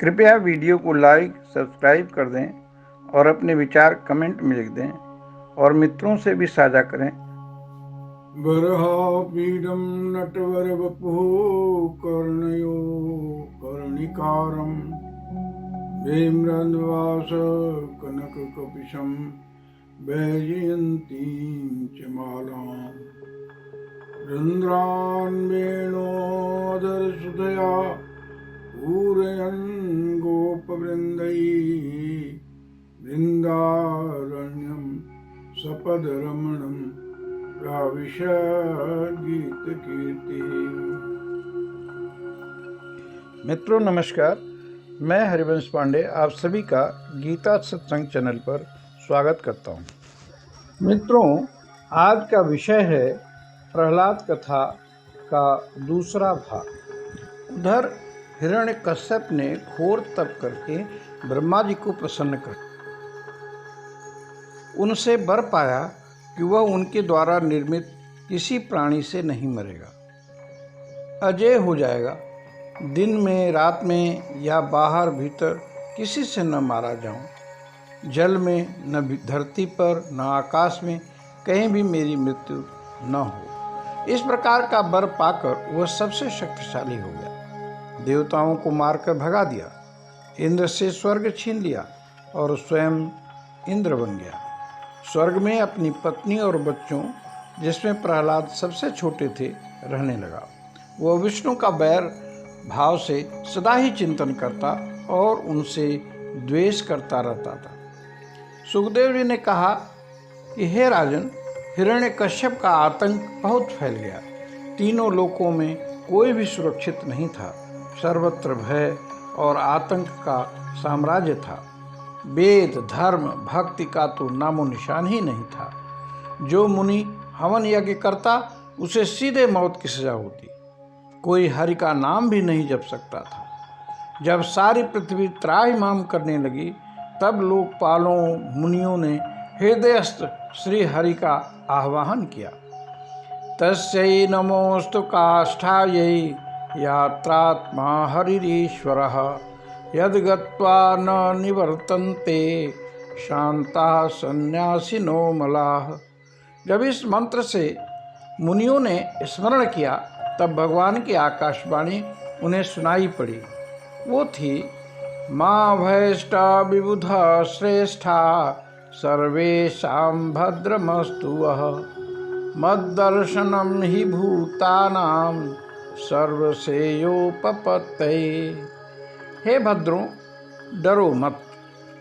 कृपया वीडियो को like subscribe कर दें और अपने विचार कमेंट में लिख दें और मित्रों से भी साझा करें। बर्हापीडं नटवरवपुः कर्णयो कर्णिकारं भीम्रन्वास कनककपिशं वैजयन्तीं च मालाम् रन्ध्रान्वेणोदरसुधया पूरयन् गोपवृन्दैः वृन्दारण्यं सपदरमणं गीत कीर्ति। मित्रों नमस्कार, मैं हरिवंश पांडे आप सभी का गीता सत्संग चैनल पर स्वागत करता हूं। मित्रों, आज का विषय है प्रहलाद कथा का दूसरा भाग। उधर हिरण्यकश्यप ने घोर तप करके ब्रह्मा जी को प्रसन्न कर उनसे वर पाया कि वह उनके द्वारा निर्मित किसी प्राणी से नहीं मरेगा, अजय हो जाएगा। दिन में, रात में या बाहर भीतर किसी से न मारा जाऊं। जल में, न धरती पर, न आकाश में कहीं भी मेरी मृत्यु न हो। इस प्रकार का वर पाकर वह सबसे शक्तिशाली हो गया। देवताओं को मारकर भगा दिया, इंद्र से स्वर्ग छीन लिया और स्वयं इंद्र बन गया। स्वर्ग में अपनी पत्नी और बच्चों, जिसमें प्रहलाद सबसे छोटे थे, रहने लगा। वह विष्णु का बैर भाव से सदा ही चिंतन करता और उनसे द्वेष करता रहता था। सुखदेव जी ने कहा कि हे राजन, हिरण्यकश्यप का आतंक बहुत फैल गया। तीनों लोकों में कोई भी सुरक्षित नहीं था। सर्वत्र भय और आतंक का साम्राज्य था। वेद, धर्म, भक्ति का तो नामो निशान ही नहीं था। जो मुनि हवन यज्ञ करता उसे सीधे मौत की सजा होती। कोई हरि का नाम भी नहीं जप सकता था। जब सारी पृथ्वी त्राहिमाम करने लगी, तब लोकपालों मुनियों ने हृदयस्थ श्री हरि का आह्वान किया। तस्यै नमोस्तु काष्ठायै यात्रात्मा हरिरीश्वरः यद्गत्वा न निवर्तन्ते शांता सन्यासिनो मलाः। जब इस मंत्र से मुनियों ने स्मरण किया, तब भगवान की आकाशवाणी उन्हें सुनाई पड़ी। वो थी, माँ भयष्टा विबुधा श्रेष्ठा सर्वेषां भद्रमस्तु वः मद्दर्शनं हि भूतानां सर्वश्रेयोपपत्तये। हे भद्रों, डरो मत,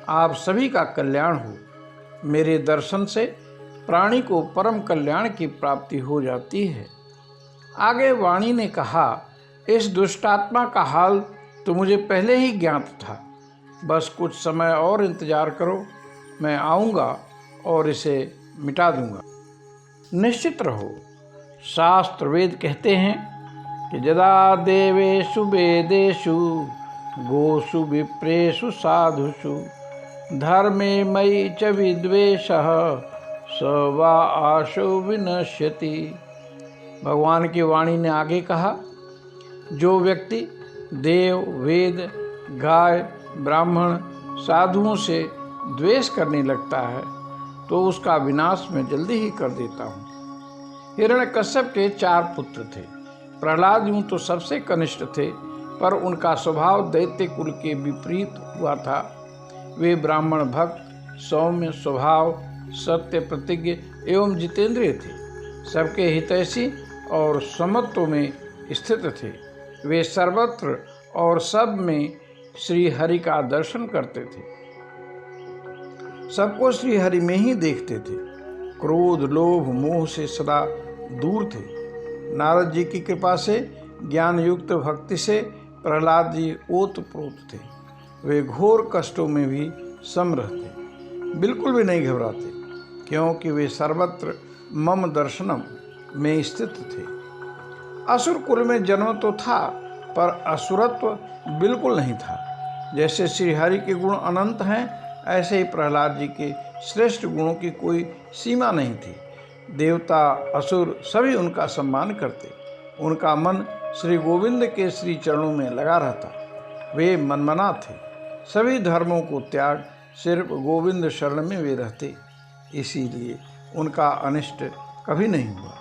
आप सभी का कल्याण हो। मेरे दर्शन से प्राणी को परम कल्याण की प्राप्ति हो जाती है। आगे वाणी ने कहा, इस दुष्टात्मा का हाल तो मुझे पहले ही ज्ञात था। बस कुछ समय और इंतजार करो, मैं आऊँगा और इसे मिटा दूँगा। निश्चित रहो, शास्त्र वेद कहते हैं कि यदा देवेषु वेदेषु गोषु विप्रेषु साधुषु धर्मे मयि च विद्वेषः स वा आशो विनश्यति। भगवान की वाणी ने आगे कहा, जो व्यक्ति देव, वेद, गाय, ब्राह्मण, साधुओं से द्वेष करने लगता है तो उसका विनाश मैं जल्दी ही कर देता हूँ। हिरण्यकश्यप के 4 पुत्र थे। प्रहलाद यूं तो सबसे कनिष्ठ थे, पर उनका स्वभाव दैत्य कुल के विपरीत हुआ था। वे ब्राह्मण भक्त, सौम्य स्वभाव, सत्य प्रतिज्ञ एवं जितेंद्रिय थे। सबके हितैषी और समत्व में स्थित थे। वे सर्वत्र और सब में श्री हरि का दर्शन करते थे। सबको श्री हरि में ही देखते थे। क्रोध, लोभ, मोह से सदा दूर थे। नारद जी की कृपा से, ज्ञान युक्त भक्ति से प्रहलाद जी ओतप्रोत थे। वे घोर कष्टों में भी समरह थे, बिल्कुल भी नहीं घबराते, क्योंकि वे सर्वत्र मम दर्शनम में स्थित थे। असुर कुल में जन्म तो था, पर असुरत्व बिल्कुल नहीं था। जैसे श्री हरि के गुण अनंत हैं, ऐसे ही प्रहलाद जी के श्रेष्ठ गुणों की कोई सीमा नहीं थी। देवता, असुर सभी उनका सम्मान करते। उनका मन श्री गोविंद के श्री चरणों में लगा रहता। वे मनमना थे। सभी धर्मों को त्याग सिर्फ गोविंद शरण में वे रहते, इसीलिए उनका अनिष्ट कभी नहीं हुआ।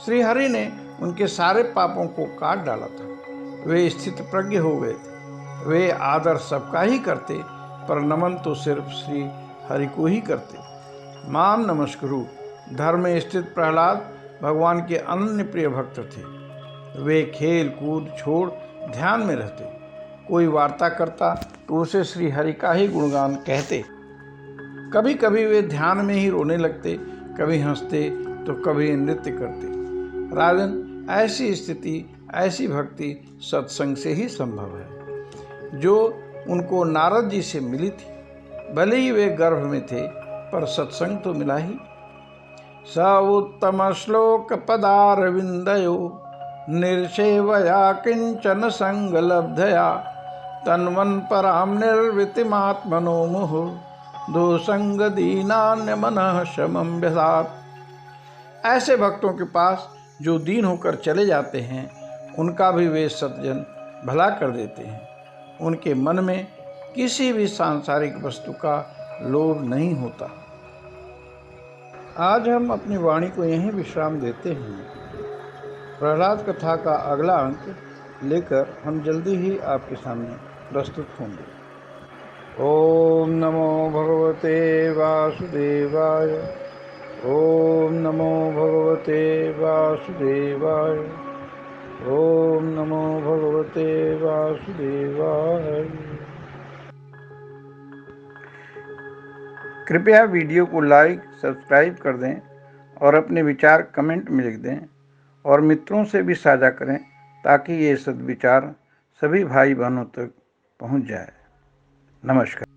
श्री हरि ने उनके सारे पापों को काट डाला था। वे स्थित प्रज्ञ हो गए थे। वे आदर सबका ही करते, पर नमन तो सिर्फ श्री हरि को ही करते। माम नमस्कुरु। धर्म में स्थित प्रहलाद भगवान के अनन्य प्रिय भक्त थे। वे खेल कूद छोड़ ध्यान में रहते। कोई वार्ता करता तो उसे श्री हरि का ही गुणगान कहते। कभी कभी वे ध्यान में ही रोने लगते, कभी हंसते तो कभी नृत्य करते। राजन, ऐसी स्थिति, ऐसी भक्ति सत्संग से ही संभव है, जो उनको नारद जी से मिली थी। भले ही वे गर्भ में थे, पर सत्संग तो मिला ही। स उत्तम श्लोक पदारविंदयो निर्सेवया किंचन संगलब्धया तन्वन पराम निर्वृतिमात्मनो मुहुः दोसंग दीनान्य मनः शमं व्यसात्। ऐसे भक्तों के पास जो दीन होकर चले जाते हैं, उनका भी वे सज्जन भला कर देते हैं। उनके मन में किसी भी सांसारिक वस्तु का लोभ नहीं होता। आज हम अपनी वाणी को यहीं विश्राम देते हैं। प्रहलाद कथा का अगला अंक लेकर हम जल्दी ही आपके सामने प्रस्तुत होंगे। ओम नमो भगवते वासुदेवाय। ओम नमो भगवते वासुदेवाय। ओम नमो भगवते वासुदेवाय। कृपया वीडियो को लाइक, सब्सक्राइब कर दें और अपने विचार कमेंट में लिख दें और मित्रों से भी साझा करें, ताकि ये सद्विचार सभी भाई बहनों तक पहुंच जाए। नमस्कार।